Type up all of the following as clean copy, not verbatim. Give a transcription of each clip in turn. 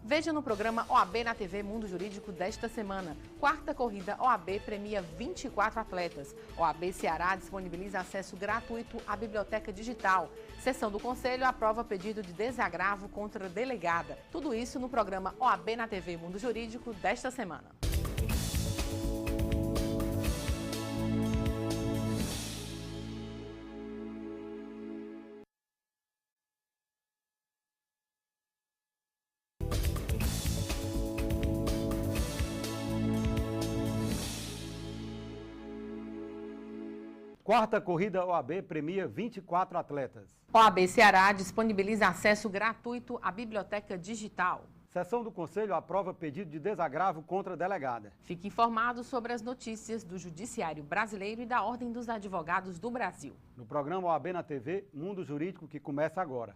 Veja no programa OAB na TV Mundo Jurídico desta semana. Quarta corrida OAB premia 24 atletas. OAB Ceará disponibiliza acesso gratuito à biblioteca digital. Sessão do Conselho aprova pedido de desagravo contra a delegada. Tudo isso no programa OAB na TV Mundo Jurídico desta semana. Quarta corrida OAB premia 24 atletas. OAB Ceará disponibiliza acesso gratuito à biblioteca digital. Sessão do Conselho aprova pedido de desagravo contra a delegada. Fique informado sobre as notícias do Judiciário Brasileiro e da Ordem dos Advogados do Brasil. No programa OAB na TV Mundo Jurídico, que começa agora.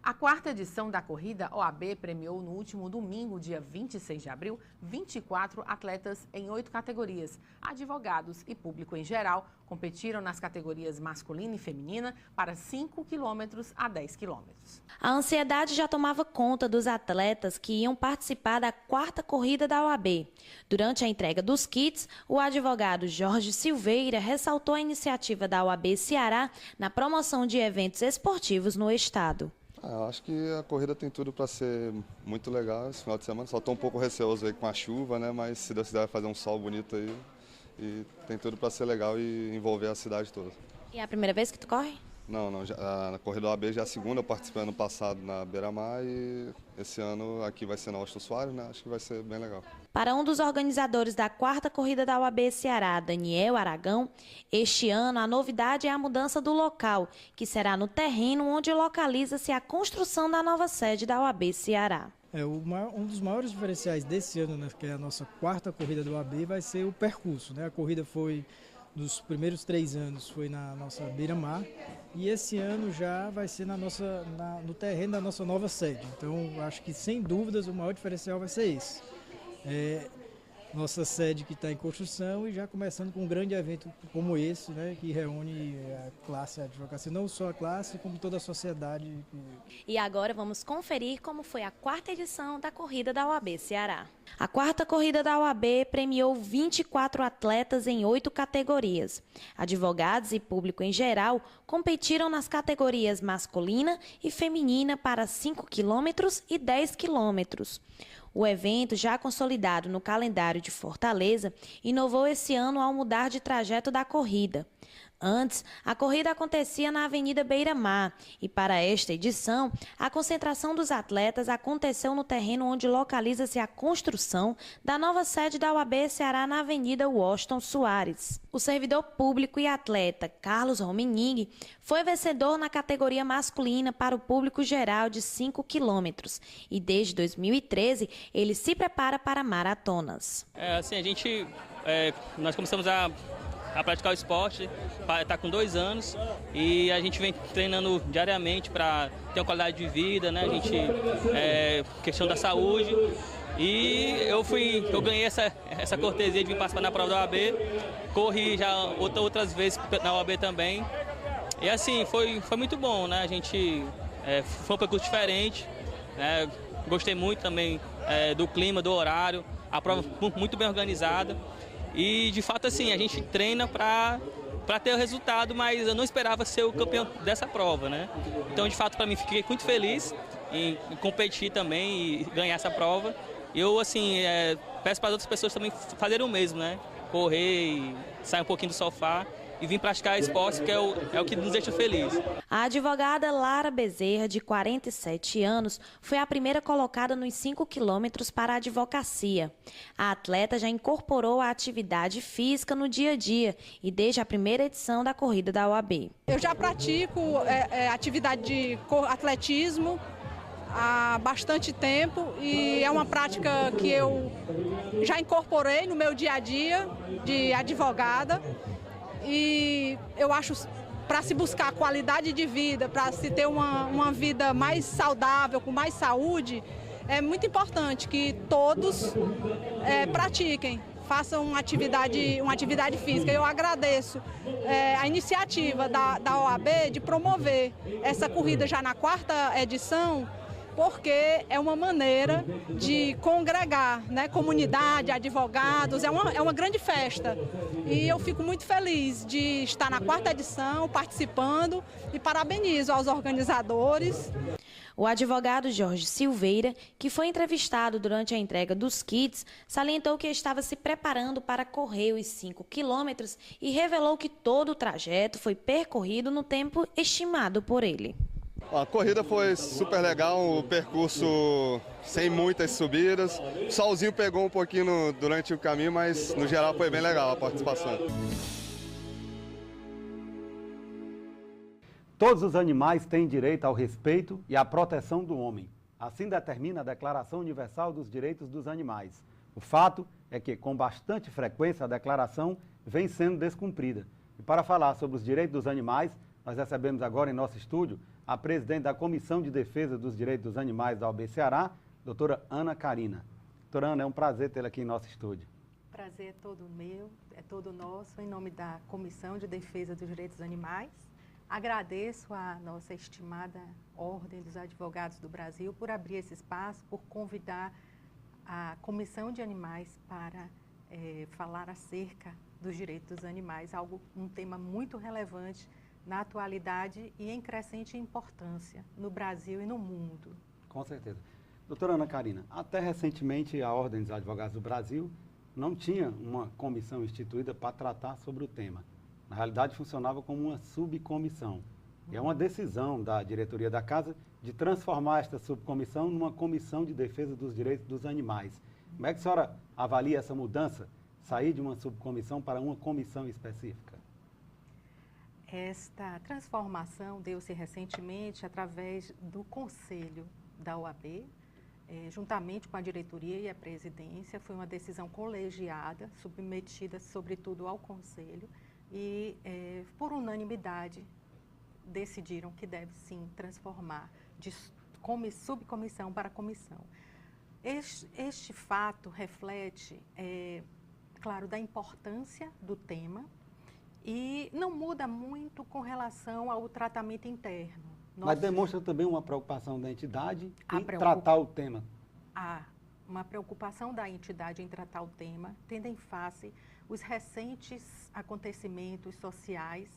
A quarta edição da corrida OAB premiou no último domingo, dia 26 de abril, 24 atletas em 8 categorias. Advogados e público em geral competiram nas categorias masculina e feminina para 5 quilômetros a 10 quilômetros. A ansiedade já tomava conta dos atletas que iam participar da quarta corrida da OAB. Durante a entrega dos kits, o advogado Jorge Silveira ressaltou a iniciativa da OAB Ceará na promoção de eventos esportivos no estado. Acho que a corrida tem tudo para ser muito legal esse final de semana. Só estou um pouco receoso aí com a chuva, né? Mas se Deus quiser vai fazer um sol bonito aí e tem tudo para ser legal e envolver a cidade toda. E é a primeira vez que tu corre? Não, na corrida da OAB já é a segunda, eu participei ano passado na Beira-Mar e esse ano aqui vai ser na Austin Soares, né? Acho que vai ser bem legal. Para um dos organizadores da quarta corrida da OAB Ceará, Daniel Aragão, este ano a novidade é a mudança do local, que será no terreno onde localiza-se a construção da nova sede da OAB Ceará. Um dos maiores diferenciais desse ano, né, que é a nossa quarta corrida do OAB, vai ser o percurso, né? A corrida foi, nos primeiros 3 anos, foi na nossa Beira-Mar e esse ano já vai ser no terreno da nossa nova sede. Então, acho que sem dúvidas o maior diferencial vai ser esse. Nossa sede que está em construção e já começando com um grande evento como esse, né, que reúne a classe advocacia, não só a classe, como toda a sociedade. E agora vamos conferir como foi a quarta edição da corrida da OAB Ceará. A quarta corrida da OAB premiou 24 atletas em 8 categorias. Advogados e público em geral competiram nas categorias masculina e feminina para 5 quilômetros e 10 quilômetros. O evento, já consolidado no calendário de Fortaleza, inovou esse ano ao mudar de trajeto da corrida. Antes, a corrida acontecia na Avenida Beira-Mar e, para esta edição, a concentração dos atletas aconteceu no terreno onde localiza-se a construção da nova sede da OAB Ceará na Avenida Washington Soares. O servidor público e atleta Carlos Romenig foi vencedor na categoria masculina para o público geral de 5 quilômetros e, desde 2013, ele se prepara para maratonas. Nós começamos a praticar o esporte, está com 2 anos e a gente vem treinando diariamente para ter uma qualidade de vida, né? A gente, questão da saúde. E eu ganhei essa cortesia de vir participar na prova da OAB, corri já outras vezes na OAB também. E assim, foi muito bom, né? A gente foi um percurso diferente, né? Gostei muito também do clima, do horário, a prova muito bem organizada. E, de fato, assim, a gente treina para ter o resultado, mas eu não esperava ser o campeão dessa prova, né? Então, de fato, para mim, fiquei muito feliz em competir também e ganhar essa prova. Eu, assim, peço para as outras pessoas também fazerem o mesmo, né? Correr e sair um pouquinho do sofá e vir praticar esporte, que é o que nos deixa feliz. A advogada Lara Bezerra, de 47 anos, foi a primeira colocada nos 5 quilômetros para a advocacia. A atleta já incorporou a atividade física no dia a dia e desde a primeira edição da corrida da OAB. Eu já pratico atividade de atletismo há bastante tempo e é uma prática que eu já incorporei no meu dia a dia de advogada. E eu acho, para se buscar qualidade de vida, para se ter uma vida mais saudável, com mais saúde, é muito importante que todos pratiquem, façam uma atividade física. Eu agradeço a iniciativa da OAB de promover essa corrida já na 4ª edição, porque é uma maneira de congregar, né, comunidade, advogados, é uma grande festa. E eu fico muito feliz de estar na 4ª edição, participando, e parabenizo aos organizadores. O advogado Jorge Silveira, que foi entrevistado durante a entrega dos kits, salientou que estava se preparando para correr os 5 quilômetros e revelou que todo o trajeto foi percorrido no tempo estimado por ele. A corrida foi super legal, o percurso sem muitas subidas. O solzinho pegou um pouquinho durante o caminho, mas no geral foi bem legal a participação. Todos os animais têm direito ao respeito e à proteção do homem. Assim determina a Declaração Universal dos Direitos dos Animais. O fato é que, com bastante frequência, a declaração vem sendo descumprida. E para falar sobre os direitos dos animais, nós recebemos agora em nosso estúdio a presidente da Comissão de Defesa dos Direitos dos Animais da OAB Ceará, doutora Ana Carina. Doutora Ana, é um prazer tê-la aqui em nosso estúdio. Prazer é todo meu, é todo nosso, em nome da Comissão de Defesa dos Direitos dos Animais. Agradeço à nossa estimada Ordem dos Advogados do Brasil por abrir esse espaço, por convidar a Comissão de Animais para falar acerca dos direitos dos animais, um tema muito relevante na atualidade e em crescente importância no Brasil e no mundo. Com certeza. Doutora Ana Carina, até recentemente a Ordem dos Advogados do Brasil não tinha uma comissão instituída para tratar sobre o tema. Na realidade, funcionava como uma subcomissão. E é uma decisão da diretoria da Casa de transformar esta subcomissão numa comissão de defesa dos direitos dos animais. Como é que a senhora avalia essa mudança, sair de uma subcomissão para uma comissão específica? Esta transformação deu-se recentemente através do Conselho da OAB, juntamente com a diretoria e a presidência. Foi uma decisão colegiada, submetida sobretudo ao Conselho, e por unanimidade decidiram que deve sim transformar de subcomissão para comissão. Este fato reflete, claro, da importância do tema, e não muda muito com relação ao tratamento interno. Mas demonstra também uma preocupação da entidade em tratar o tema. Há uma preocupação da entidade em tratar o tema, tendo em face os recentes acontecimentos sociais,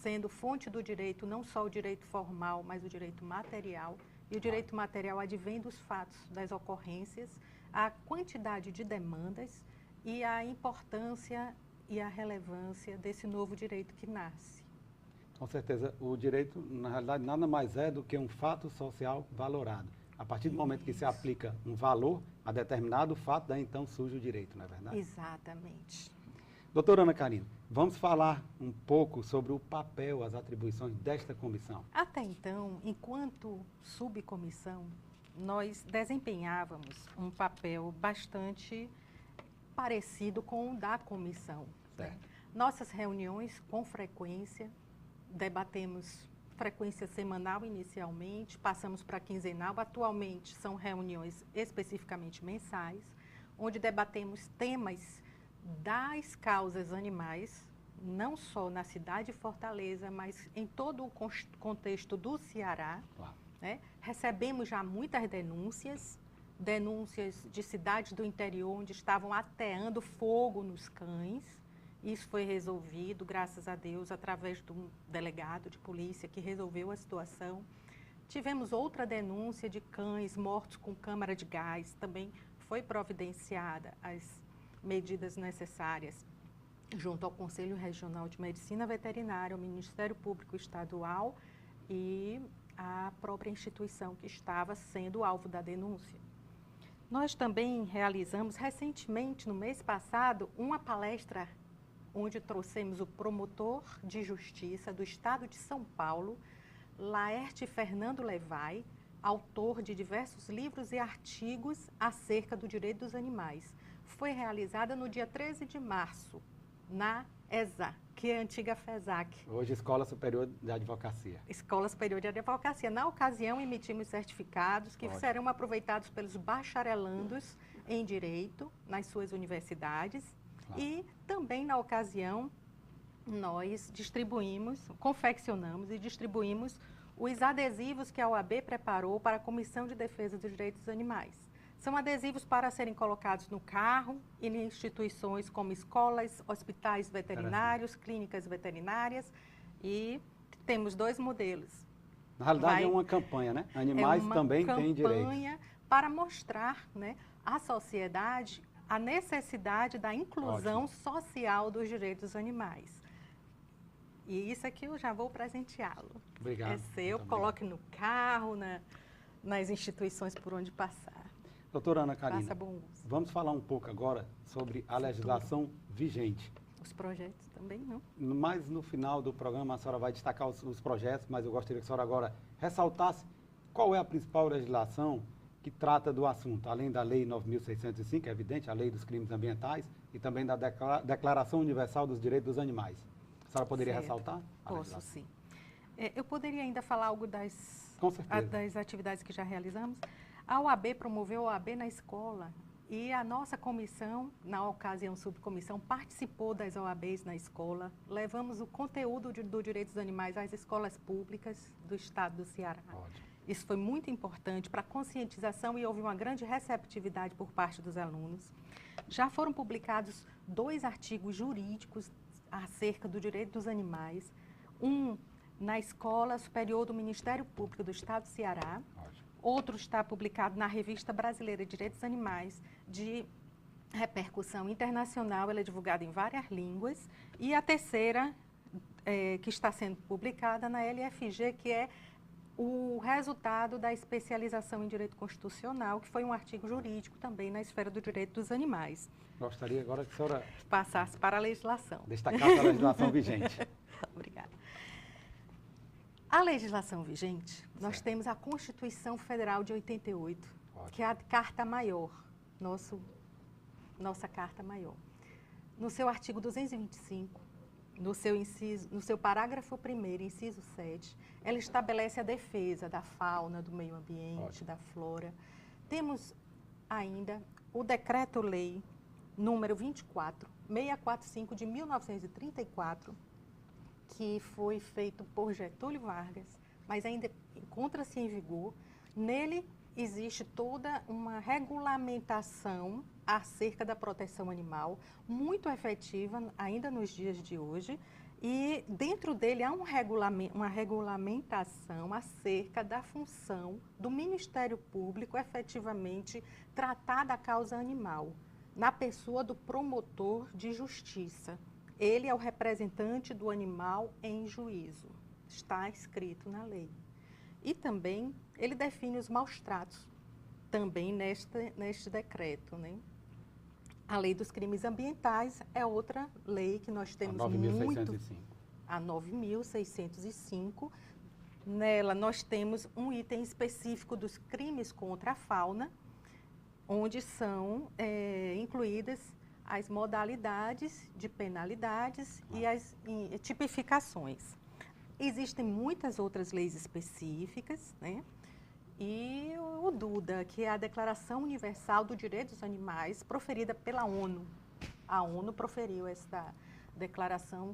sendo fonte do direito não só o direito formal, mas o direito material. E o direito material advém dos fatos, das ocorrências, a quantidade de demandas e a importância e a relevância desse novo direito que nasce. Com certeza, o direito, na realidade, nada mais é do que um fato social valorado. A partir do momento que se aplica um valor a determinado fato, daí então surge o direito, não é verdade? Exatamente. Doutora Ana Carina, vamos falar um pouco sobre o papel, as atribuições desta comissão. Até então, enquanto subcomissão, nós desempenhávamos um papel bastante parecido com o da comissão. Né? Nossas reuniões, com frequência, debatemos frequência semanal inicialmente, passamos para quinzenal, atualmente são reuniões especificamente mensais, onde debatemos temas das causas animais, não só na cidade de Fortaleza, mas em todo o contexto do Ceará. Claro. Né? Recebemos já muitas denúncias de cidades do interior onde estavam ateando fogo nos cães. Isso foi resolvido, graças a Deus, através de um delegado de polícia que resolveu a situação. Tivemos outra denúncia de cães mortos com câmara de gás, também foi providenciada as medidas necessárias junto ao Conselho Regional de Medicina Veterinária, ao Ministério Público Estadual e à própria instituição que estava sendo alvo da denúncia. Nós também realizamos recentemente, no mês passado, uma palestra onde trouxemos o promotor de justiça do Estado de São Paulo, Laerte Fernando Levay, autor de diversos livros e artigos acerca do direito dos animais. Foi realizada no dia 13 de março, na ESA, que é a antiga FESAC. Hoje, Escola Superior de Advocacia. Escola Superior de Advocacia. Na ocasião, emitimos certificados que serão aproveitados pelos bacharelandos em direito nas suas universidades. Claro. E também, na ocasião, nós confeccionamos e distribuímos os adesivos que a OAB preparou para a Comissão de Defesa dos Direitos dos Animais. São adesivos para serem colocados no carro e em instituições como escolas, hospitais veterinários, clínicas veterinárias, e temos 2 modelos. Na realidade é uma campanha, né? Animais também têm direitos. É uma campanha para mostrar, né, à sociedade a necessidade da inclusão social dos direitos dos animais. E isso aqui eu já vou presenteá-lo. Obrigado. É seu, coloque no carro, nas instituições por onde passar. Doutora Ana Carina, Faça bom uso. vamos falar um pouco agora sobre a legislação vigente. Os projetos também, não? Mas no final do programa a senhora vai destacar os projetos, mas eu gostaria que a senhora agora ressaltasse qual é a principal legislação que trata do assunto, além da Lei 9.605, é evidente, a Lei dos Crimes Ambientais, e também da Declaração Universal dos Direitos dos Animais. A senhora poderia ressaltar? Posso, sim. Eu poderia ainda falar algo das atividades que já realizamos. A OAB promoveu a OAB na escola e a nossa comissão, na ocasião subcomissão, participou das OABs na escola. Levamos o conteúdo do Direitos dos Animais às escolas públicas do estado do Ceará. Ótimo. Isso foi muito importante para a conscientização e houve uma grande receptividade por parte dos alunos. Já foram publicados 2 artigos jurídicos acerca do direito dos animais, um na Escola Superior do Ministério Público do Estado do Ceará, outro está publicado na Revista Brasileira de Direitos dos Animais, de repercussão internacional, ela é divulgada em várias línguas, e a terceira, que está sendo publicada na LFG, que é o resultado da especialização em Direito Constitucional, que foi um artigo jurídico também na esfera do direito dos animais. Gostaria agora que a senhora passasse para a legislação. Destacasse a legislação vigente. Obrigada. A legislação vigente, nós temos a Constituição Federal de 88, que é a Carta Maior, nossa Carta Maior. No seu artigo 225, no seu parágrafo 1º, inciso 7, ela estabelece a defesa da fauna, do meio ambiente, da flora. Temos ainda o Decreto-Lei número 24645 de 1934, que foi feito por Getúlio Vargas, mas ainda encontra-se em vigor. Nele existe toda uma regulamentação acerca da proteção animal, muito efetiva ainda nos dias de hoje, e dentro dele há uma regulamentação acerca da função do Ministério Público efetivamente tratar da causa animal, na pessoa do promotor de justiça. Ele é o representante do animal em juízo, está escrito na lei. E também ele define os maus tratos, também neste decreto, né? A Lei dos Crimes Ambientais é outra lei que nós temos muito... A 9.605. Nela nós temos um item específico dos crimes contra a fauna, onde são incluídas as modalidades de penalidades e as tipificações. Existem muitas outras leis específicas, né? E o DUDA, que é a Declaração Universal do Direito dos Animais, proferida pela ONU. A ONU proferiu essa declaração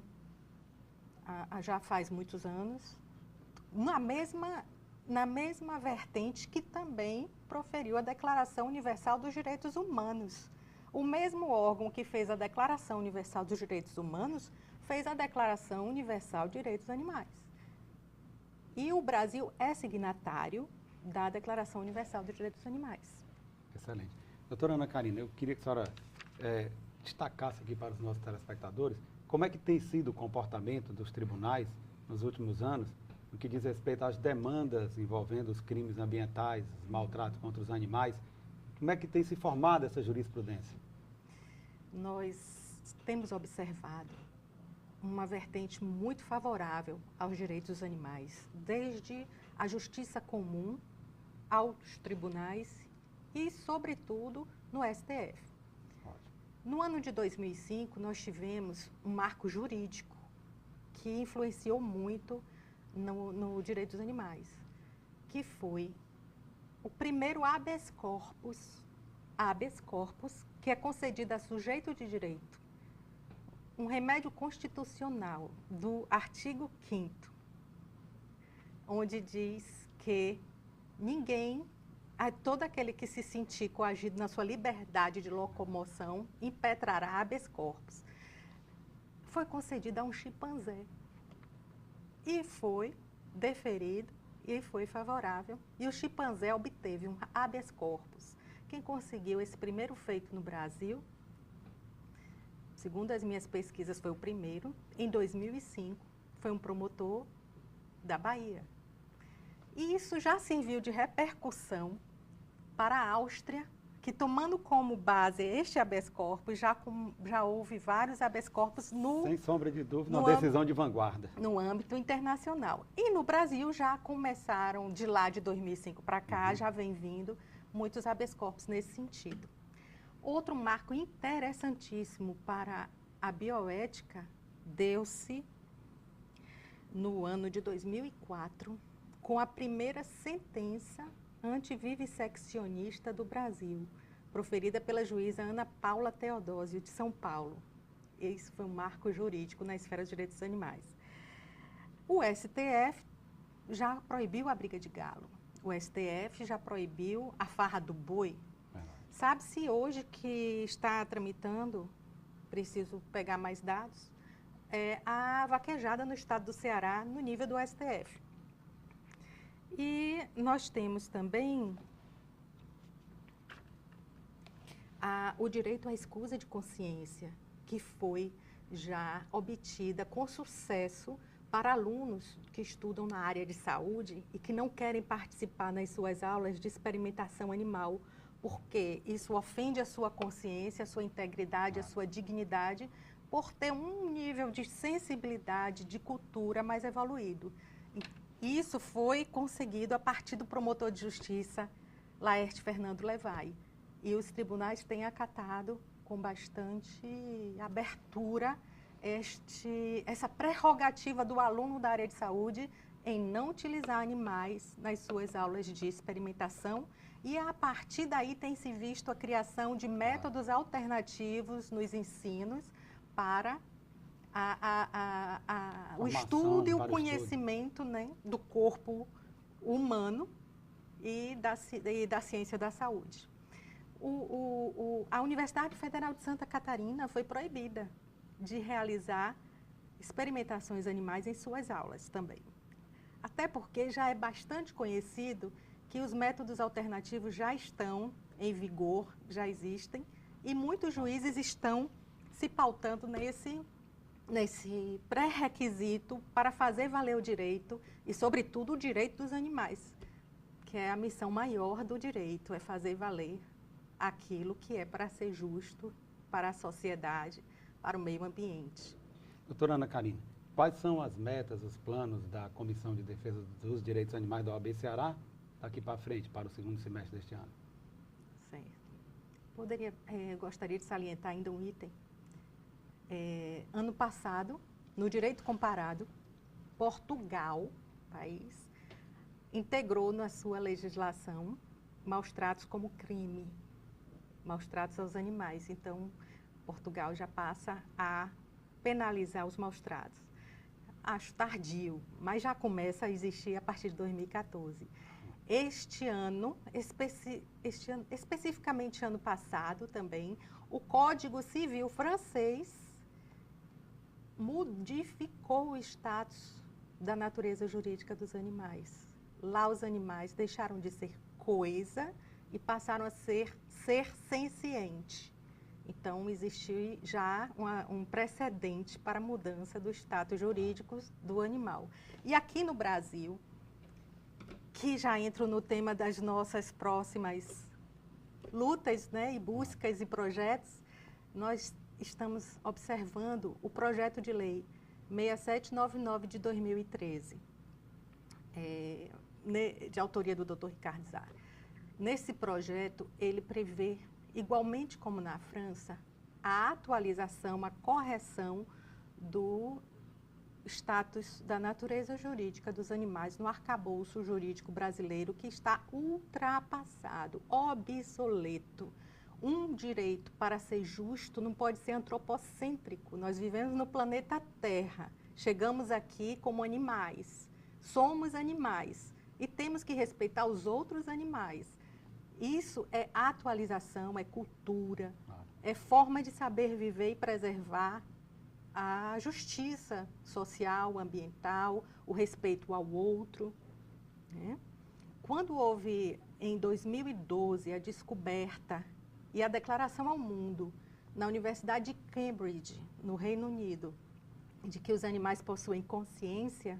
já faz muitos anos, na mesma vertente que também proferiu a Declaração Universal dos Direitos Humanos. O mesmo órgão que fez a Declaração Universal dos Direitos Humanos fez a Declaração Universal de Direitos dos Animais. E o Brasil é signatário da Declaração Universal dos Direitos dos Animais. Excelente. Doutora Ana Carina, eu queria que a senhora destacasse aqui para os nossos telespectadores como é que tem sido o comportamento dos tribunais nos últimos anos no que diz respeito às demandas envolvendo os crimes ambientais, os maltratos contra os animais. Como é que tem se formado essa jurisprudência? Nós temos observado uma vertente muito favorável aos direitos dos animais, desde a justiça comum aos tribunais e, sobretudo, no STF. No ano de 2005, nós tivemos um marco jurídico que influenciou muito no direito dos animais, que foi o primeiro habeas corpus habeas corpus, que é concedido a sujeito de direito, um remédio constitucional do artigo 5º, onde diz que ninguém, todo aquele que se sentir coagido na sua liberdade de locomoção, impetrará habeas corpus. Foi concedido a um chimpanzé e foi deferido e foi favorável. E o chimpanzé obteve um habeas corpus. Quem conseguiu esse primeiro feito no Brasil, segundo as minhas pesquisas, foi o primeiro. Em 2005, foi um promotor da Bahia. E isso já serviu de repercussão para a Áustria, que, tomando como base este habeas corpus, já houve vários habeas corpus sem sombra de dúvida, uma decisão de vanguarda. No âmbito internacional. E no Brasil já começaram, de lá de 2005 para cá, já vem vindo muitos habeas corpus nesse sentido. Outro marco interessantíssimo para a bioética deu-se no ano de 2004, com a primeira sentença antivivisseccionista do Brasil, proferida pela juíza Ana Paula Teodósio, de São Paulo. Esse foi um marco jurídico na esfera dos direitos dos animais. O STF já proibiu a briga de galo. O STF já proibiu a farra do boi. Sabe-se hoje que está tramitando, preciso pegar mais dados, a vaquejada no estado do Ceará, no nível do STF. E nós temos também o direito à escusa de consciência, que foi já obtida com sucesso para alunos que estudam na área de saúde e que não querem participar nas suas aulas de experimentação animal, porque isso ofende a sua consciência, a sua integridade, a sua dignidade, por ter um nível de sensibilidade, de cultura mais evoluído. Isso foi conseguido a partir do promotor de justiça, Laerte Fernando Levay. E os tribunais têm acatado com bastante abertura essa prerrogativa do aluno da área de saúde em não utilizar animais nas suas aulas de experimentação. E a partir daí tem se visto a criação de métodos alternativos nos ensinos para o estudo e o conhecimento, né, do corpo humano e da ciência da saúde. A Universidade Federal de Santa Catarina foi proibida de realizar experimentações animais em suas aulas também. Até porque já é bastante conhecido que os métodos alternativos já estão em vigor, já existem, e muitos juízes estão se pautando nesse pré-requisito para fazer valer o direito e, sobretudo, o direito dos animais, que é a missão maior do direito, é fazer valer aquilo que é para ser justo para a sociedade, para o meio ambiente. Doutora Ana Carina, quais são as metas, os planos da Comissão de Defesa dos Direitos Animais da OAB Ceará daqui para frente, para o segundo semestre deste ano? Certo. Gostaria de salientar ainda um item. Ano passado, no direito comparado, Portugal, país, integrou na sua legislação maus-tratos como crime, maus-tratos aos animais. Então, Portugal já passa a penalizar os maus-tratos. Acho tardio, mas já começa a existir a partir de 2014. Este ano, especificamente ano passado também, o Código Civil francês modificou o status da natureza jurídica dos animais. Lá os animais deixaram de ser coisa e passaram a ser senciente. Então, existe já um precedente para a mudança do status jurídico do animal. E aqui no Brasil, que já entro no tema das nossas próximas lutas, né, e buscas e projetos, nós estamos observando o projeto de lei 6799 de 2013, de autoria do Dr. Ricardo Zara. Nesse projeto, ele prevê, igualmente como na França, a atualização, a correção do status da natureza jurídica dos animais no arcabouço jurídico brasileiro, que está ultrapassado, obsoleto. um direito, para ser justo, não pode ser antropocêntrico. Nós vivemos no planeta Terra, chegamos aqui como animais, somos animais e temos que respeitar os outros animais. Isso é atualização, é cultura, é forma de saber viver e preservar a justiça social, ambiental, o respeito ao outro, né? Quando houve, em 2012, a descoberta e a declaração ao mundo, na Universidade de Cambridge, no Reino Unido, de que os animais possuem consciência,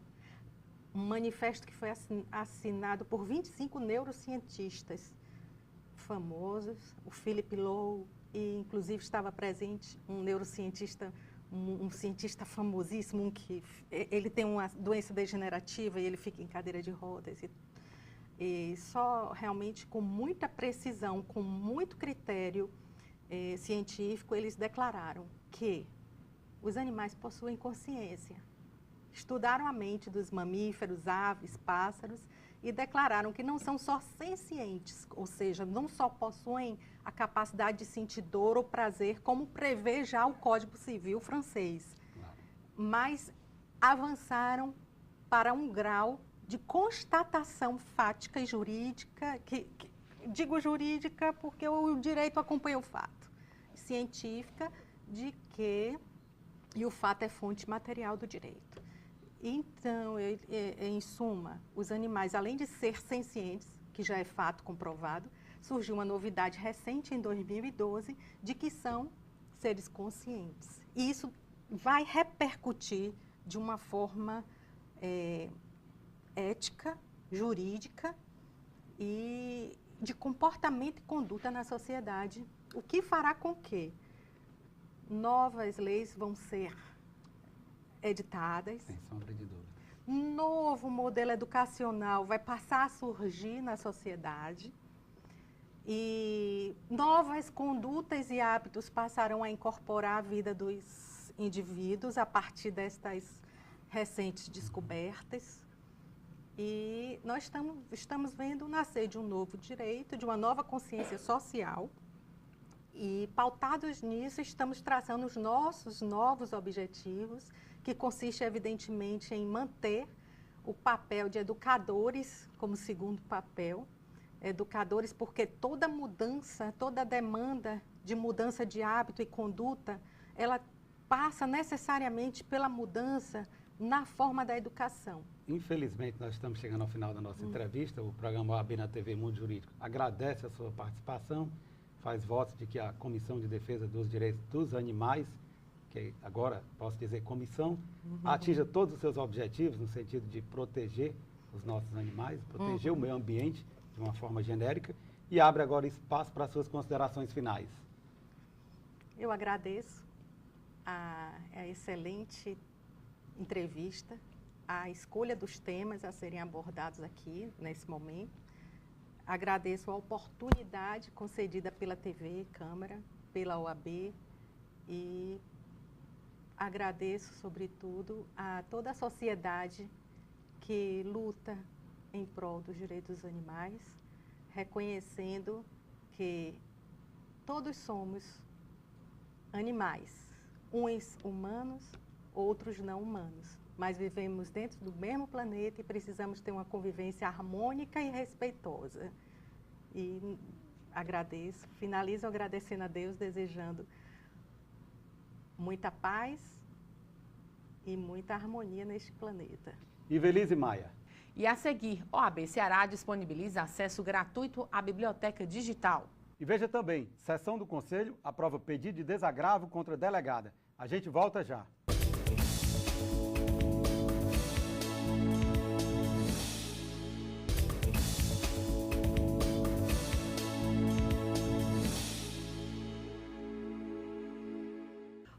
um manifesto que foi assinado por 25 neurocientistas famosos, o Philip Lowe, e inclusive estava presente um neurocientista, um cientista famosíssimo, que ele tem uma doença degenerativa e ele fica em cadeira de rodas. E só realmente com muita precisão, com muito critério científico, eles declararam que os animais possuem consciência. Estudaram a mente dos mamíferos, aves, pássaros e declararam que não são só sencientes, ou seja, não só possuem a capacidade de sentir dor ou prazer, como prevê já o Código Civil francês, mas avançaram para um grau de constatação fática e jurídica, digo jurídica porque o direito acompanha o fato, científica, de que, e o fato é fonte material do direito. Então, em suma, os animais, além de ser sencientes, que já é fato comprovado, surgiu uma novidade recente, em 2012, de que são seres conscientes. E isso vai repercutir de uma forma ética, jurídica e de comportamento e conduta na sociedade, o que fará com que novas leis vão ser editadas. Sem sombra de dúvida. Novo modelo educacional vai passar a surgir na sociedade e novas condutas e hábitos passarão a incorporar a vida dos indivíduos a partir destas recentes descobertas. E nós estamos vendo nascer de um novo direito, de uma nova consciência social. E, pautados nisso, estamos traçando os nossos novos objetivos, que consiste, evidentemente, em manter o papel de educadores como segundo papel. Educadores, porque toda mudança, toda demanda de mudança de hábito e conduta, ela passa necessariamente pela mudança na forma da educação. Infelizmente, nós estamos chegando ao final da nossa entrevista. O programa OAB na TV Mundo Jurídico agradece a sua participação, faz votos de que a Comissão de Defesa dos Direitos dos Animais, que agora posso dizer comissão, atinja todos os seus objetivos no sentido de proteger os nossos animais, proteger o meio ambiente de uma forma genérica, e abre agora espaço para suas considerações finais. Eu agradeço a excelente entrevista, a escolha dos temas a serem abordados aqui nesse momento. Agradeço a oportunidade concedida pela TV, Câmara, pela OAB e agradeço, sobretudo, a toda a sociedade que luta em prol dos direitos dos animais, reconhecendo que todos somos animais, uns humanos, outros não humanos, mas vivemos dentro do mesmo planeta e precisamos ter uma convivência harmônica e respeitosa. E agradeço, finalizo agradecendo a Deus, desejando muita paz e muita harmonia neste planeta. Ivelise Maia. E a seguir, OAB Ceará disponibiliza acesso gratuito à biblioteca digital. E veja também, sessão do Conselho aprova pedido de desagravo contra a delegada. A gente volta já.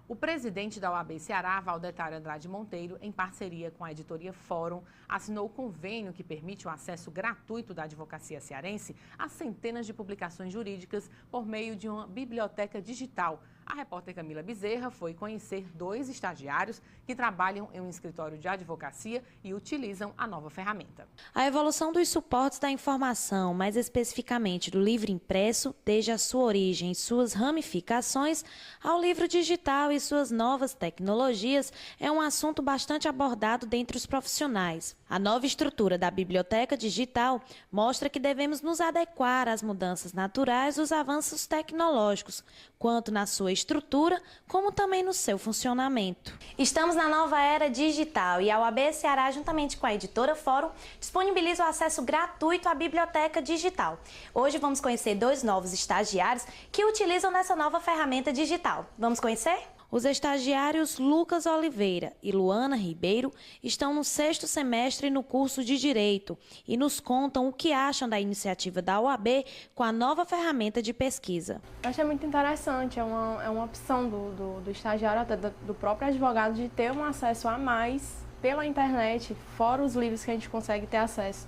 O presidente da OAB Ceará, Valdetário Andrade Monteiro, em parceria com a editoria Fórum, assinou o convênio que permite o acesso gratuito da advocacia cearense a centenas de publicações jurídicas por meio de uma biblioteca digital, A repórter Camila Bezerra foi conhecer 2 estagiários que trabalham em um escritório de advocacia e utilizam a nova ferramenta. A evolução dos suportes da informação, mais especificamente do livro impresso, desde a sua origem e suas ramificações, ao livro digital e suas novas tecnologias, é um assunto bastante abordado dentre os profissionais. A nova estrutura da biblioteca digital mostra que devemos nos adequar às mudanças naturais dos avanços tecnológicos, quanto na sua estrutura, como também no seu funcionamento. Estamos na nova era digital e a UAB Ceará, juntamente com a editora Fórum, disponibiliza o acesso gratuito à biblioteca digital. Hoje vamos conhecer 2 novos estagiários que utilizam dessa nova ferramenta digital. Vamos conhecer? Os estagiários Lucas Oliveira e Luana Ribeiro estão no 6º semestre no curso de Direito e nos contam o que acham da iniciativa da UAB com a nova ferramenta de pesquisa. Eu achei muito interessante, é uma opção do estagiário, até do próprio advogado, de ter um acesso a mais pela internet, fora os livros que a gente consegue ter acesso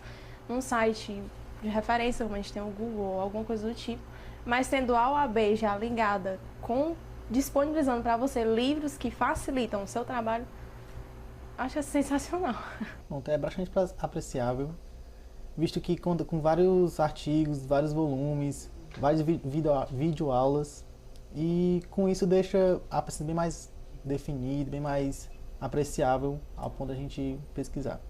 num site de referência, como a gente tem o Google ou alguma coisa do tipo, mas tendo a UAB já ligada disponibilizando para você livros que facilitam o seu trabalho, acho sensacional. Bom, é bastante apreciável, visto que conta com vários artigos, vários volumes, várias videoaulas, e com isso deixa a pesquisa bem mais definida, bem mais apreciável ao ponto da gente pesquisar.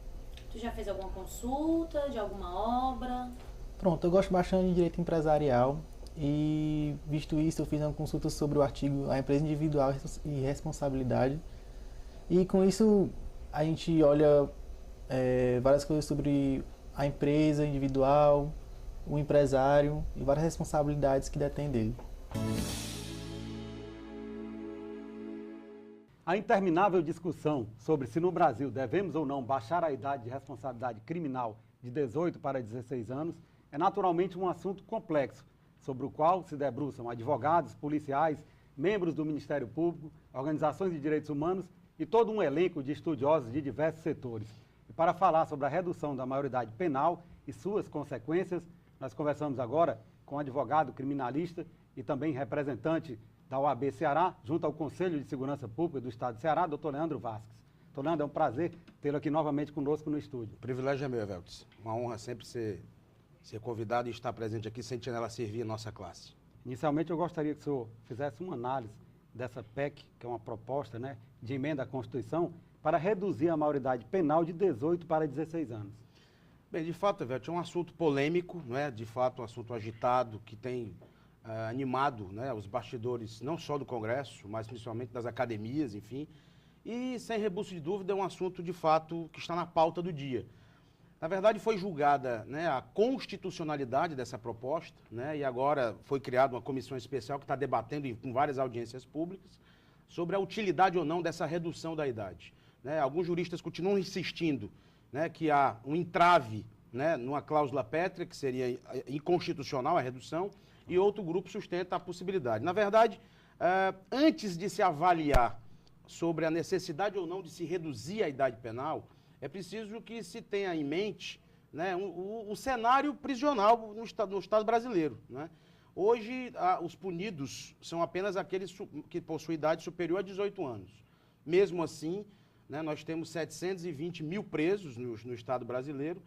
Tu já fez alguma consulta de alguma obra? Pronto, eu gosto bastante de direito empresarial. E, visto isso, eu fiz uma consulta sobre o artigo A Empresa Individual e Responsabilidade. E, com isso, a gente olha várias coisas sobre a empresa individual, o empresário e várias responsabilidades que detém dele. A interminável discussão sobre se no Brasil devemos ou não baixar a idade de responsabilidade criminal de 18 para 16 anos é naturalmente um assunto complexo, sobre o qual se debruçam advogados, policiais, membros do Ministério Público, organizações de direitos humanos e todo um elenco de estudiosos de diversos setores. E para falar sobre a redução da maioridade penal e suas consequências, nós conversamos agora com o advogado criminalista e também representante da OAB Ceará, junto ao Conselho de Segurança Pública do Estado de Ceará, doutor Leandro Vasques. Doutor Leandro, é um prazer tê-lo aqui novamente conosco no estúdio. O privilégio é meu, Eveltes. Uma honra sempre ser convidado e estar presente aqui, sentinela servir a nossa classe. Inicialmente, eu gostaria que o senhor fizesse uma análise dessa PEC, que é uma proposta, né, de emenda à Constituição, para reduzir a maioridade penal de 18 para 16 anos. Bem, de fato, Eveltes, é um assunto polêmico, não é? De fato, um assunto agitado, que tem animado, né, os bastidores não só do Congresso, mas principalmente das academias, enfim. E, sem rebuço de dúvida, é um assunto, de fato, que está na pauta do dia. Na verdade, foi julgada, né, a constitucionalidade dessa proposta, né, e agora foi criada uma comissão especial que está debatendo com várias audiências públicas sobre a utilidade ou não dessa redução da idade. Né? Alguns juristas continuam insistindo, né, que há um entrave, né, numa cláusula pétrea, que seria inconstitucional a redução, e outro grupo sustenta a possibilidade. Na verdade, antes de se avaliar sobre a necessidade ou não de se reduzir a idade penal, é preciso que se tenha em mente, né, o cenário prisional no Estado brasileiro. Né? Hoje, os punidos são apenas aqueles que possuem idade superior a 18 anos. Mesmo assim, né, nós temos 720 mil presos no Estado brasileiro.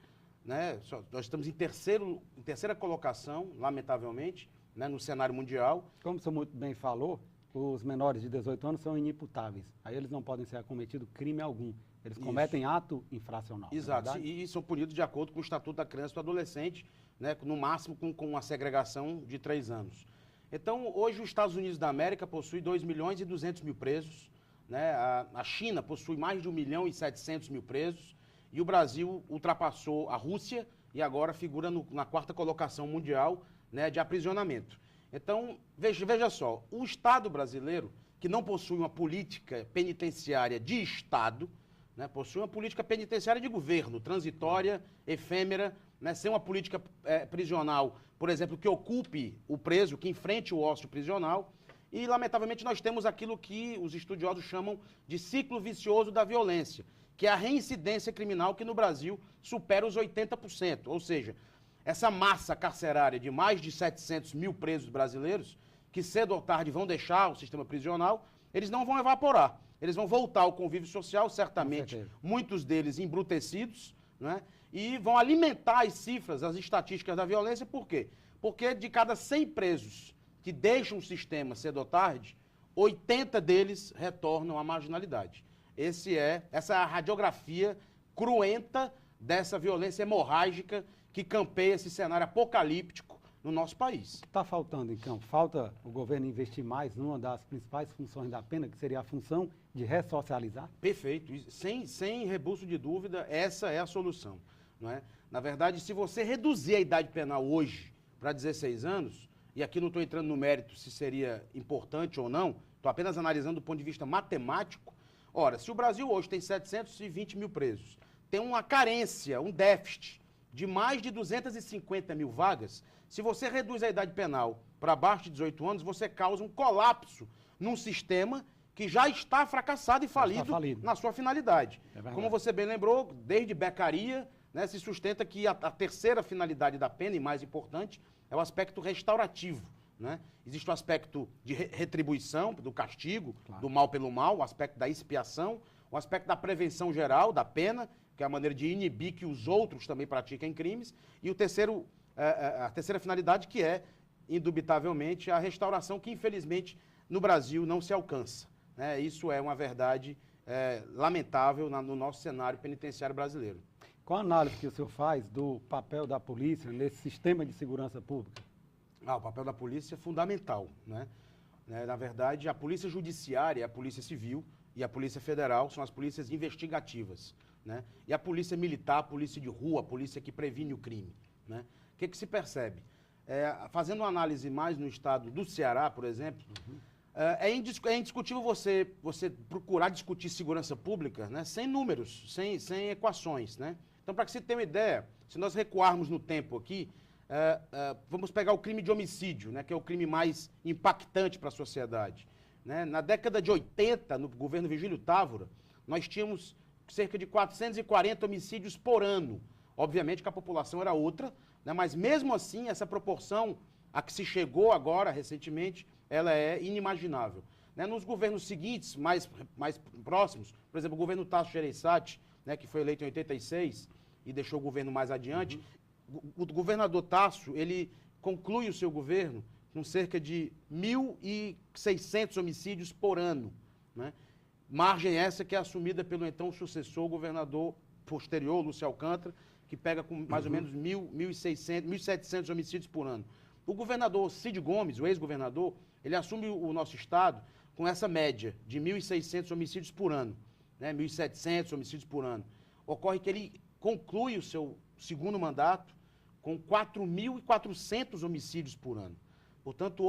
Né? Nós estamos em terceira colocação, lamentavelmente, né, no cenário mundial. Como o senhor muito bem falou, os menores de 18 anos são inimputáveis. Aí eles não podem ser acometidos crime algum. Eles cometem ato infracional. Exato, e são punidos de acordo com o Estatuto da Criança e do Adolescente, né, no máximo com uma segregação de 3 anos. Então, hoje os Estados Unidos da América possui 2 milhões e 200 mil presos, né, a China possui mais de 1 milhão e 700 mil presos, e o Brasil ultrapassou a Rússia e agora figura na 4ª colocação mundial, né, de aprisionamento. Então, veja só, o Estado brasileiro, que não possui uma política penitenciária de Estado, né, possui uma política penitenciária de governo, transitória, efêmera, né, sem uma política prisional, por exemplo, que ocupe o preso, que enfrente o ócio prisional. E, lamentavelmente, nós temos aquilo que os estudiosos chamam de ciclo vicioso da violência, que é a reincidência criminal que no Brasil supera os 80%. Ou seja, essa massa carcerária de mais de 700 mil presos brasileiros, que cedo ou tarde vão deixar o sistema prisional, eles não vão evaporar. Eles vão voltar ao convívio social, certamente, muitos deles embrutecidos, né? E vão alimentar as cifras, as estatísticas da violência. Por quê? Porque de cada 100 presos que deixam o sistema cedo ou tarde, 80 deles retornam à marginalidade. Essa é a radiografia cruenta dessa violência hemorrágica que campeia esse cenário apocalíptico no nosso país. O que está faltando, então? Falta o governo investir mais numa das principais funções da pena, que seria a função de ressocializar? Perfeito. Sem rebuço de dúvida, essa é a solução. Não é? Na verdade, se você reduzir a idade penal hoje para 16 anos, e aqui não estou entrando no mérito se seria importante ou não, estou apenas analisando do ponto de vista matemático. Ora, se o Brasil hoje tem 720 mil presos, tem uma carência, um déficit de mais de 250 mil vagas, se você reduz a idade penal para abaixo de 18 anos, você causa um colapso num sistema que já está fracassado e falido na sua finalidade. Como você bem lembrou, desde Beccaria, né, se sustenta que a terceira finalidade da pena, e mais importante, é o aspecto restaurativo. Né? Existe o aspecto de retribuição, do castigo, do mal pelo mal, o aspecto da expiação, o aspecto da prevenção geral da pena, que é a maneira de inibir que os outros também pratiquem crimes, e a terceira finalidade, que é, indubitavelmente, a restauração, que infelizmente no Brasil não se alcança. Né? Isso é uma verdade lamentável no nosso cenário penitenciário brasileiro. Qual a análise que o senhor faz do papel da polícia nesse sistema de segurança pública? O papel da polícia é fundamental. Né? Na verdade, a polícia judiciária, a polícia civil e a polícia federal são as polícias investigativas. Né? E a polícia militar, a polícia de rua, a polícia que previne o crime. Né? O que se percebe? Fazendo uma análise mais no estado do Ceará, por exemplo, é indiscutível você procurar discutir segurança pública, né, sem números, sem equações. Né? Então, para que você tenha uma ideia, se nós recuarmos no tempo aqui, vamos pegar o crime de homicídio, né, que é o crime mais impactante para a sociedade. Né? Na década de 80, no governo Virgílio Távora, nós tínhamos cerca de 440 homicídios por ano. Obviamente que a população era outra, né, mas mesmo assim, essa proporção a que se chegou agora, recentemente, ela é inimaginável. Né? Nos governos seguintes, mais próximos, por exemplo, o governo Tasso Gereissati, né, que foi eleito em 86 e deixou o governo mais adiante, o governador Tasso, ele conclui o seu governo com cerca de 1.600 homicídios por ano. Né? Margem essa que é assumida pelo então sucessor, governador posterior, Lúcio Alcântara, que pega com mais ou menos 1.700 homicídios por ano. O governador Cid Gomes, o ex-governador, ele assume o nosso estado com essa média de 1.600 homicídios por ano, né? 1.700 homicídios por ano. Ocorre que ele conclui o seu segundo mandato com 4.400 homicídios por ano. Portanto,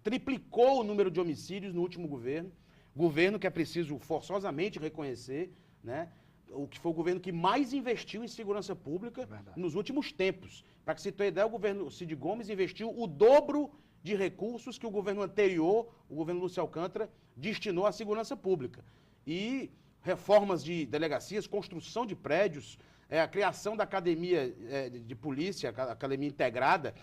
triplicou o número de homicídios no último governo que é preciso forçosamente reconhecer, né? O que foi o governo que mais investiu em segurança pública nos últimos tempos. Para que se tenha ideia, o governo Cid Gomes investiu o dobro de recursos que o governo anterior, o governo Lúcio Alcântara, destinou à segurança pública. E reformas de delegacias, construção de prédios, a criação da academia de polícia, a academia integrada,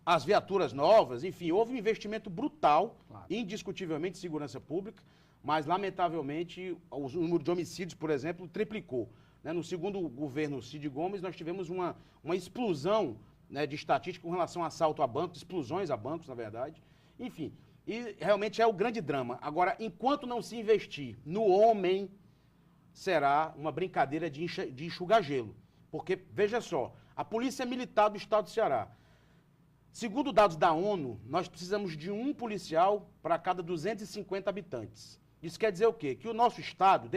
as viaturas novas, enfim, houve um investimento brutal, indiscutivelmente, em segurança pública, mas, lamentavelmente, o número de homicídios, por exemplo, triplicou. Né? No segundo governo Cid Gomes, nós tivemos uma explosão, né, de estatística com relação a assalto a bancos, explosões a bancos, na verdade. Enfim, e realmente é o grande drama. Agora, enquanto não se investir no homem, será uma brincadeira de enxugar gelo. Porque, veja só, a Polícia Militar do Estado do Ceará, segundo dados da ONU, nós precisamos de um policial para cada 250 habitantes. Isso quer dizer o quê? Que o nosso Estado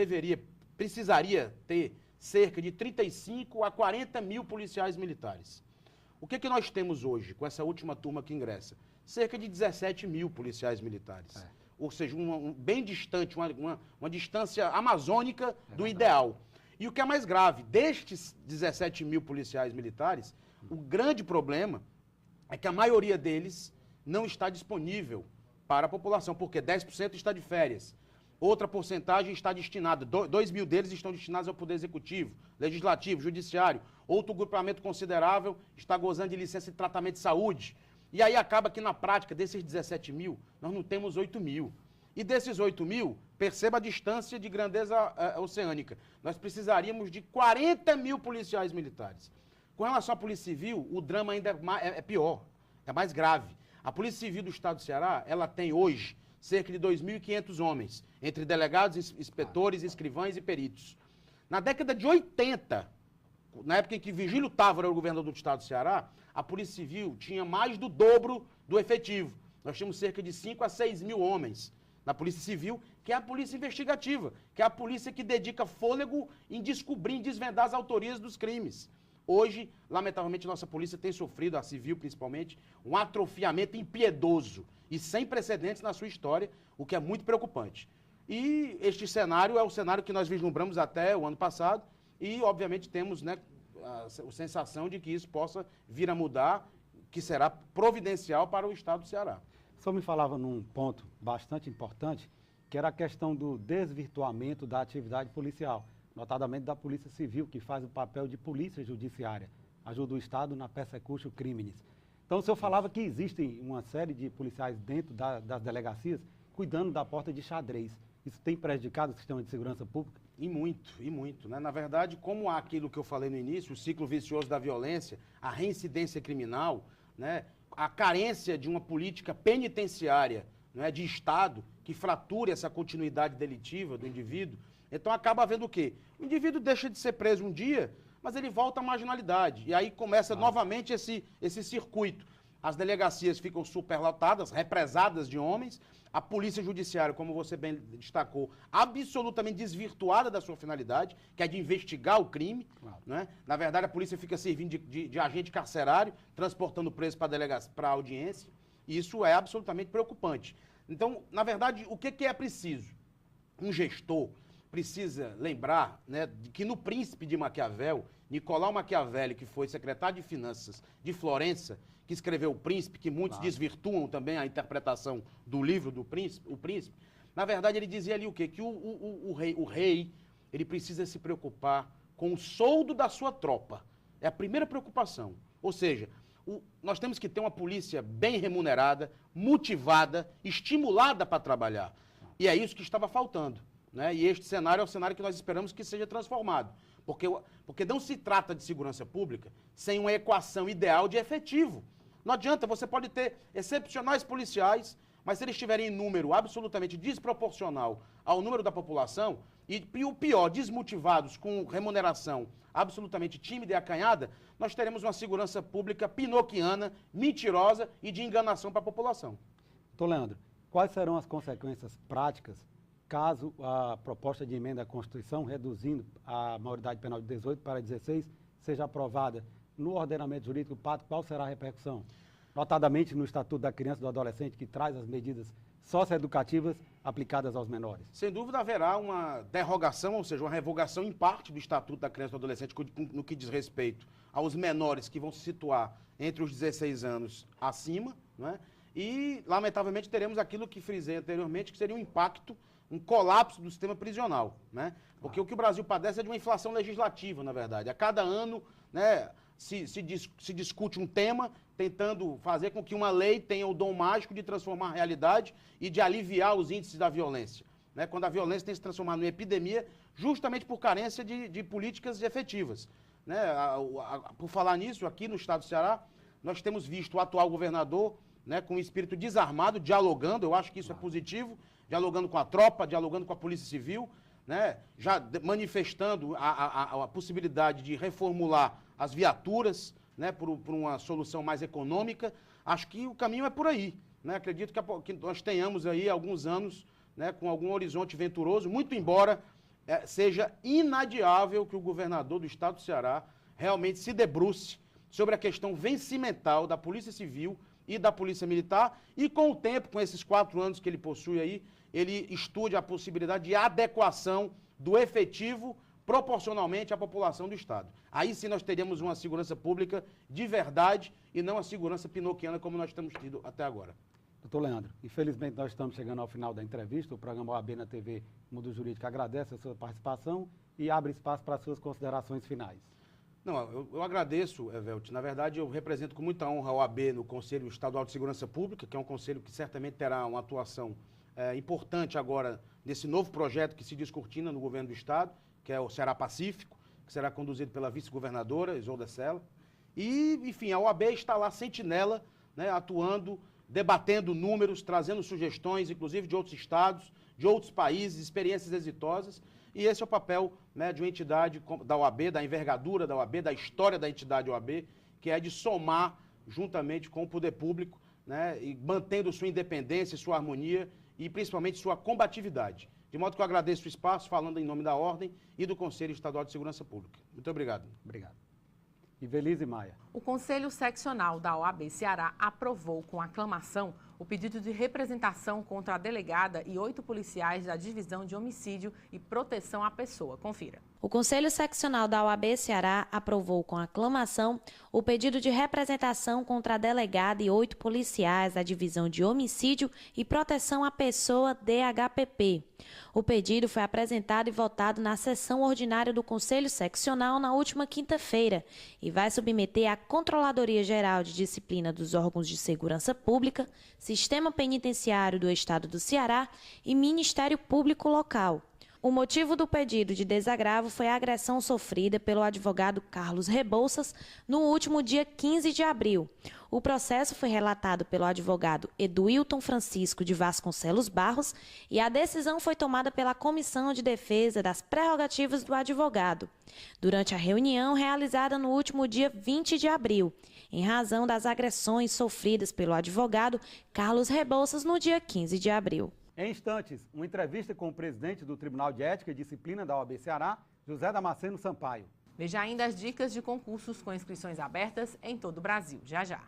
precisaria ter cerca de 35 a 40 mil policiais militares. O que nós temos hoje, com essa última turma que ingressa? Cerca de 17 mil policiais militares. Ou seja, bem distante, uma distância amazônica do ideal. E o que é mais grave, destes 17 mil policiais militares, o grande problema é que a maioria deles não está disponível para a população, porque 10% está de férias. Outra porcentagem está destinada, 2 mil deles estão destinados ao Poder Executivo, Legislativo, Judiciário. Outro grupamento considerável está gozando de licença de tratamento de saúde. E aí acaba que na prática desses 17 mil, nós não temos 8 mil. E desses 8 mil, perceba a distância de grandeza oceânica. Nós precisaríamos de 40 mil policiais militares. Com relação à Polícia Civil, o drama ainda é pior, é mais grave. A Polícia Civil do Estado do Ceará, ela tem hoje cerca de 2.500 homens, entre delegados, inspetores, escrivães e peritos. Na década de 80, na época em que Vigílio Távora era o governador do Estado do Ceará, a Polícia Civil tinha mais do dobro do efetivo. Nós tínhamos cerca de 5 a 6 mil homens na Polícia Civil, que é a polícia investigativa, que é a polícia que dedica fôlego em descobrir, em desvendar as autorias dos crimes. Hoje, lamentavelmente, nossa polícia tem sofrido, a civil principalmente, um atrofiamento impiedoso e sem precedentes na sua história, o que é muito preocupante. E este cenário é o cenário que nós vislumbramos até o ano passado e, obviamente, temos, né, a sensação de que isso possa vir a mudar, que será providencial para o Estado do Ceará. O senhor me falava num ponto bastante importante, que era a questão do desvirtuamento da atividade policial, notadamente da Polícia Civil, que faz o papel de polícia judiciária, ajuda o Estado na persecution criminis. Então, o senhor falava que existem uma série de policiais dentro das delegacias cuidando da porta de xadrez. Isso tem prejudicado o sistema de segurança pública? E muito, né? Na verdade, como há aquilo que eu falei no início, o ciclo vicioso da violência, a reincidência criminal, né? A carência de uma política penitenciária, né, de Estado que frature essa continuidade delitiva do indivíduo, então acaba havendo o quê? O indivíduo deixa de ser preso um dia, mas ele volta à marginalidade. E aí começa novamente esse circuito. As delegacias ficam superlotadas, represadas de homens, a polícia judiciária, como você bem destacou, absolutamente desvirtuada da sua finalidade, que é de investigar o crime. Né? Na verdade, a polícia fica servindo de agente carcerário, transportando o preso para a audiência. E isso é absolutamente preocupante. Então, na verdade, o que é preciso? Um gestor precisa lembrar, né, de que no Príncipe de Maquiavel, Nicolau Maquiavelli, que foi secretário de Finanças de Florença, que escreveu O Príncipe, que muitos desvirtuam também a interpretação do livro do Príncipe, O Príncipe, na verdade ele dizia ali o quê? Que o rei, ele precisa se preocupar com o soldo da sua tropa. É a primeira preocupação. Ou seja, nós temos que ter uma polícia bem remunerada, motivada, estimulada para trabalhar. E é isso que estava faltando. Né? E este cenário é o cenário que nós esperamos que seja transformado. Porque não se trata de segurança pública sem uma equação ideal de efetivo. Não adianta, você pode ter excepcionais policiais, mas se eles estiverem em número absolutamente desproporcional ao número da população, e o pior, desmotivados, com remuneração absolutamente tímida e acanhada, nós teremos uma segurança pública pinoquiana, mentirosa e de enganação para a população. Doutor Leandro, quais serão as consequências práticas caso a proposta de emenda à Constituição, reduzindo a maioridade penal de 18 para 16, seja aprovada no ordenamento jurídico pátrio? Qual será a repercussão? Notadamente no Estatuto da Criança e do Adolescente, que traz as medidas socioeducativas aplicadas aos menores. Sem dúvida haverá uma derrogação, ou seja, uma revogação em parte do Estatuto da Criança e do Adolescente no que diz respeito aos menores que vão se situar entre os 16 anos acima, né? E, lamentavelmente, teremos aquilo que frisei anteriormente, que seria um impacto, um colapso do sistema prisional, né? Porque o que o Brasil padece é de uma inflação legislativa, na verdade. A cada ano, né, se discute um tema, tentando fazer com que uma lei tenha o dom mágico de transformar a realidade e de aliviar os índices da violência. Né? Quando a violência tem se transformado em epidemia, justamente por carência de políticas efetivas. Né? Por falar nisso, aqui no estado do Ceará, nós temos visto o atual governador, né, com um espírito desarmado, dialogando, eu acho que isso é positivo, dialogando com a tropa, dialogando com a Polícia Civil, né, já manifestando a possibilidade de reformular as viaturas, né, por uma solução mais econômica. Acho que o caminho é por aí. Né? Acredito que nós tenhamos aí alguns anos, né, com algum horizonte venturoso, muito embora seja inadiável que o governador do estado do Ceará realmente se debruce sobre a questão vencimental da Polícia Civil e da Polícia Militar, e com o tempo, com esses 4 anos que ele possui aí, ele estude a possibilidade de adequação do efetivo proporcionalmente à população do Estado. Aí sim nós teríamos uma segurança pública de verdade e não a segurança pinoquiana como nós temos tido até agora. Doutor Leandro, infelizmente nós estamos chegando ao final da entrevista. O programa OAB na TV Mundo Jurídico agradece a sua participação e abre espaço para as suas considerações finais. Não, eu agradeço, Evelt. Na verdade, eu represento com muita honra a OAB no Conselho Estadual de Segurança Pública, que é um conselho que certamente terá uma atuação importante agora nesse novo projeto que se descortina no governo do Estado, que é o Ceará Pacífico, que será conduzido pela vice-governadora Isolda Sela. E, enfim, a OAB está lá sentinela, né, atuando, debatendo números, trazendo sugestões, inclusive de outros estados, de outros países, experiências exitosas. E esse é o papel, né, de uma entidade da OAB, da envergadura da OAB, da história da entidade OAB, que é de somar juntamente com o poder público, né, e mantendo sua independência, sua harmonia e principalmente sua combatividade. De modo que eu agradeço o espaço, falando em nome da Ordem e do Conselho Estadual de Segurança Pública. Muito obrigado. Obrigado. Ivelise Maia. O Conselho Seccional da OAB Ceará aprovou com aclamação o pedido de representação contra a delegada e 8 policiais da Divisão de Homicídio e Proteção à Pessoa. Confira. O Conselho Seccional da OAB Ceará aprovou com aclamação o pedido de representação contra a delegada e 8 policiais da Divisão de Homicídio e Proteção à Pessoa, DHPP. O pedido foi apresentado e votado na sessão ordinária do Conselho Seccional na última quinta-feira e vai submeter à Controladoria Geral de Disciplina dos Órgãos de Segurança Pública, Sistema Penitenciário do Estado do Ceará e Ministério Público Local. O motivo do pedido de desagravo foi a agressão sofrida pelo advogado Carlos Rebouças no último dia 15 de abril. O processo foi relatado pelo advogado Eduilton Francisco de Vasconcelos Barros e a decisão foi tomada pela Comissão de Defesa das Prerrogativas do Advogado, durante a reunião realizada no último dia 20 de abril, em razão das agressões sofridas pelo advogado Carlos Rebouças no dia 15 de abril. Em instantes, uma entrevista com o presidente do Tribunal de Ética e Disciplina da OAB Ceará, José Damasceno Sampaio. Veja ainda as dicas de concursos com inscrições abertas em todo o Brasil. Já, já.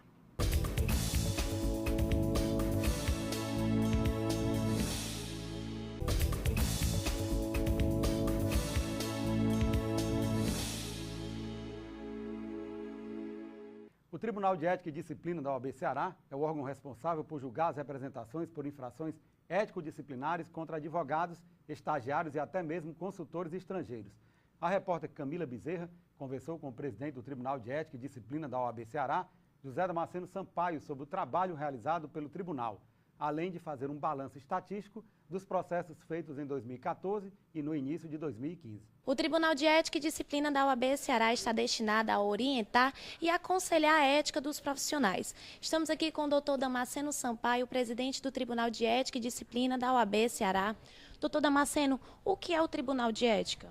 O Tribunal de Ética e Disciplina da OAB Ceará é o órgão responsável por julgar as representações por infrações ético-disciplinares contra advogados, estagiários e até mesmo consultores estrangeiros. A repórter Camila Bezerra conversou com o presidente do Tribunal de Ética e Disciplina da OAB Ceará, José Damasceno Sampaio, sobre o trabalho realizado pelo tribunal, além de fazer um balanço estatístico dos processos feitos em 2014 e no início de 2015. O Tribunal de Ética e Disciplina da OAB Ceará está destinado a orientar e aconselhar a ética dos profissionais. Estamos aqui com o doutor Damasceno Sampaio, presidente do Tribunal de Ética e Disciplina da OAB Ceará. Doutor Damasceno, o que é o Tribunal de Ética?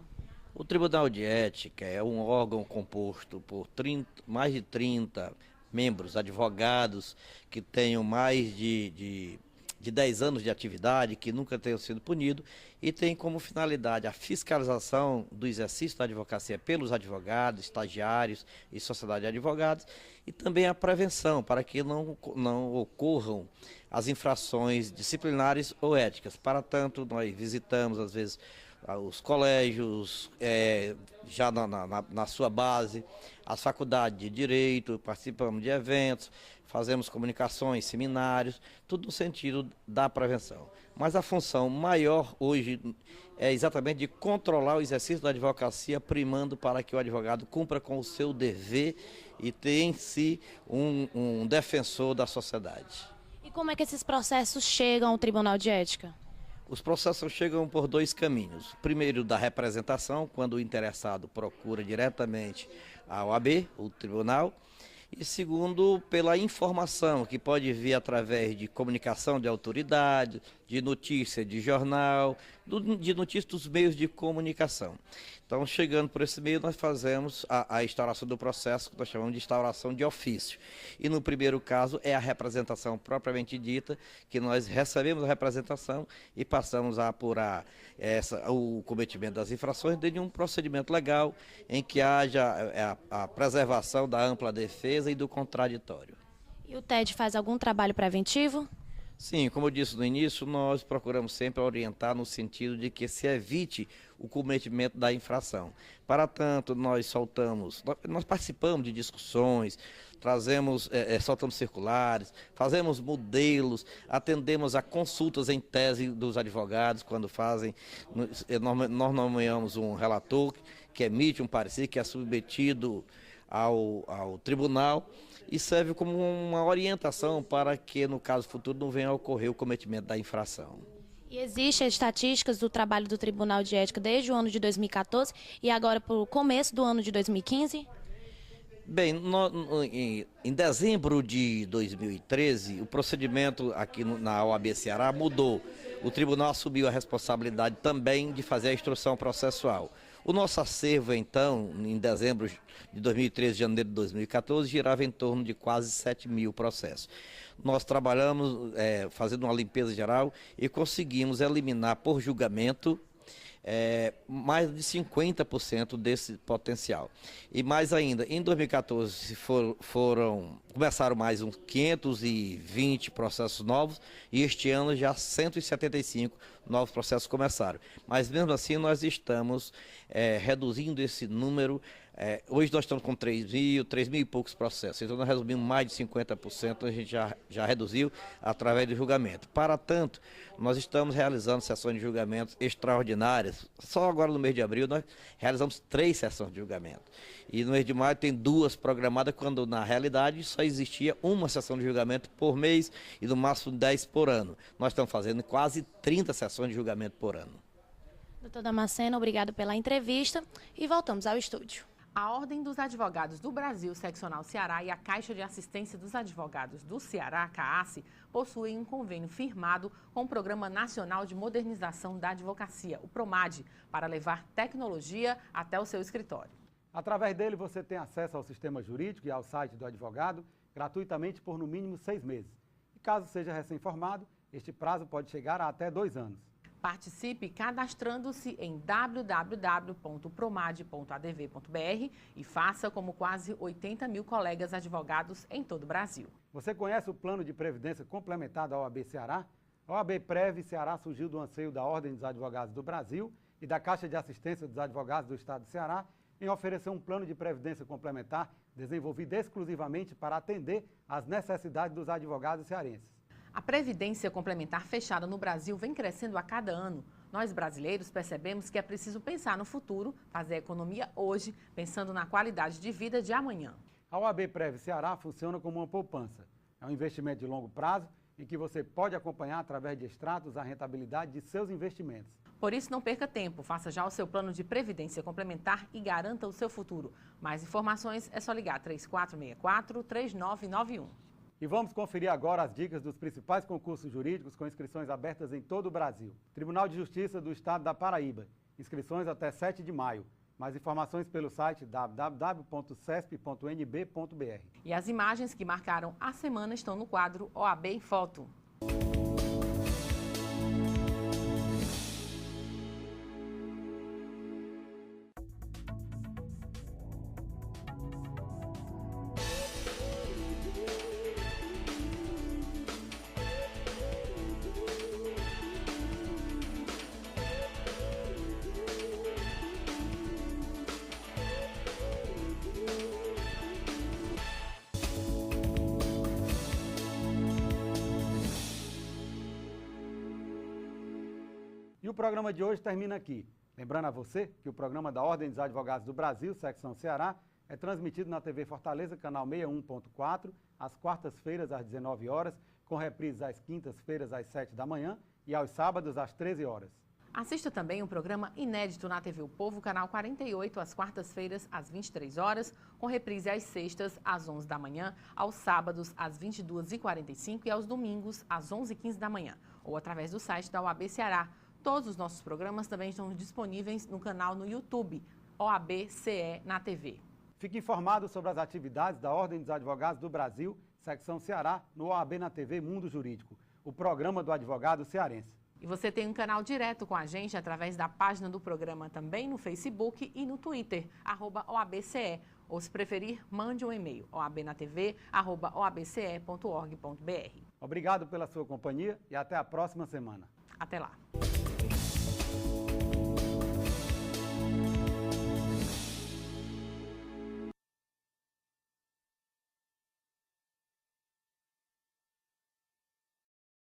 O Tribunal de Ética é um órgão composto por mais de 30 membros, advogados que tenham mais de 10 anos de atividade, que nunca tenham sido punidos, e tem como finalidade a fiscalização do exercício da advocacia pelos advogados, estagiários e sociedade de advogados, e também a prevenção, para que não ocorram as infrações disciplinares ou éticas. Para tanto, nós visitamos, às vezes, os colégios, já na sua base, as faculdades de Direito, participamos de eventos, fazemos comunicações, seminários, tudo no sentido da prevenção. Mas a função maior hoje é exatamente de controlar o exercício da advocacia, primando para que o advogado cumpra com o seu dever e tenha em si um defensor da sociedade. E como é que esses processos chegam ao Tribunal de Ética? Os processos chegam por 2 caminhos. Primeiro, da representação, quando o interessado procura diretamente a OAB, o tribunal. E segundo, pela informação, que pode vir através de comunicação de autoridade, de notícia de jornal, de notícia dos meios de comunicação. Então, chegando por esse meio, nós fazemos a instauração do processo, que nós chamamos de instauração de ofício. E no primeiro caso, é a representação propriamente dita, que nós recebemos a representação e passamos a apurar o cometimento das infrações dentro de um procedimento legal em que haja a preservação da ampla defesa e do contraditório. E o TED faz algum trabalho preventivo? Sim, como eu disse no início, nós procuramos sempre orientar no sentido de que se evite o cometimento da infração. Para tanto, nós participamos de discussões, soltamos circulares, fazemos modelos, atendemos a consultas em tese dos advogados quando fazem, nós nomeamos um relator que emite um parecer, que é submetido ao tribunal e serve como uma orientação para que, no caso futuro, não venha a ocorrer o cometimento da infração. E existem estatísticas do trabalho do Tribunal de Ética desde o ano de 2014 e agora para o começo do ano de 2015? Bem, em dezembro de 2013, o procedimento aqui na OAB Ceará mudou. O tribunal assumiu a responsabilidade também de fazer a instrução processual. O nosso acervo, então, em dezembro de 2013, janeiro de 2014, girava em torno de quase 7.000 processos. Nós trabalhamos fazendo uma limpeza geral e conseguimos eliminar por julgamento mais de 50% desse potencial. E mais ainda, em 2014 começaram mais uns 520 processos novos e este ano já 175 novos processos começaram. Mas mesmo assim nós estamos reduzindo esse número. Hoje nós estamos com 3.000 e poucos processos, então nós resumimos mais de 50%, a gente já reduziu através do julgamento. Para tanto, nós estamos realizando sessões de julgamento extraordinárias. Só agora no mês de abril nós realizamos 3 sessões de julgamento. E no mês de maio tem 2 programadas, quando na realidade só existia uma sessão de julgamento por mês e no máximo 10 por ano. Nós estamos fazendo quase 30 sessões de julgamento por ano. Doutor Damasceno, obrigado pela entrevista e voltamos ao estúdio. A Ordem dos Advogados do Brasil, Seccional Ceará, e a Caixa de Assistência dos Advogados do Ceará, CAACE, possuem um convênio firmado com o Programa Nacional de Modernização da Advocacia, o PROMAD, para levar tecnologia até o seu escritório. Através dele, você tem acesso ao sistema jurídico e ao site do advogado gratuitamente por no mínimo 6 meses. E caso seja recém-formado, este prazo pode chegar a até 2 anos. Participe cadastrando-se em www.promad.adv.br e faça como quase 80.000 colegas advogados em todo o Brasil. Você conhece o plano de previdência complementar da OAB Ceará? A OAB Prev Ceará surgiu do anseio da Ordem dos Advogados do Brasil e da Caixa de Assistência dos Advogados do Estado do Ceará em oferecer um plano de previdência complementar desenvolvido exclusivamente para atender às necessidades dos advogados cearenses. A previdência complementar fechada no Brasil vem crescendo a cada ano. Nós, brasileiros, percebemos que é preciso pensar no futuro, fazer a economia hoje, pensando na qualidade de vida de amanhã. A OAB Prev Ceará funciona como uma poupança. É um investimento de longo prazo em que você pode acompanhar através de extratos a rentabilidade de seus investimentos. Por isso, não perca tempo, faça já o seu plano de previdência complementar e garanta o seu futuro. Mais informações é só ligar 3464-3991. E vamos conferir agora as dicas dos principais concursos jurídicos com inscrições abertas em todo o Brasil. Tribunal de Justiça do Estado da Paraíba. Inscrições até 7 de maio. Mais informações pelo site www.cesp.nb.br. E as imagens que marcaram a semana estão no quadro OAB em Foto. E o programa de hoje termina aqui. Lembrando a você que o programa da Ordem dos Advogados do Brasil, Secção Ceará, é transmitido na TV Fortaleza, canal 61.4, às quartas-feiras às 19 horas, com reprises às quintas-feiras às 7 da manhã e aos sábados às 13 horas. Assista também um programa inédito na TV O Povo, canal 48, às quartas-feiras às 23 horas, com reprise às sextas às 11 da manhã, aos sábados às 22h45 e aos domingos às 11h15 da manhã, ou através do site da OAB Ceará. Todos os nossos programas também estão disponíveis no canal no YouTube, OAB-CE na TV. Fique informado sobre as atividades da Ordem dos Advogados do Brasil, Secção Ceará, no OAB na TV Mundo Jurídico, o programa do advogado cearense. E você tem um canal direto com a gente através da página do programa também no Facebook e no Twitter, @OABCE. Ou se preferir, mande um e-mail, oabnatv@oabce.org.br. Obrigado pela sua companhia e até a próxima semana. Até lá.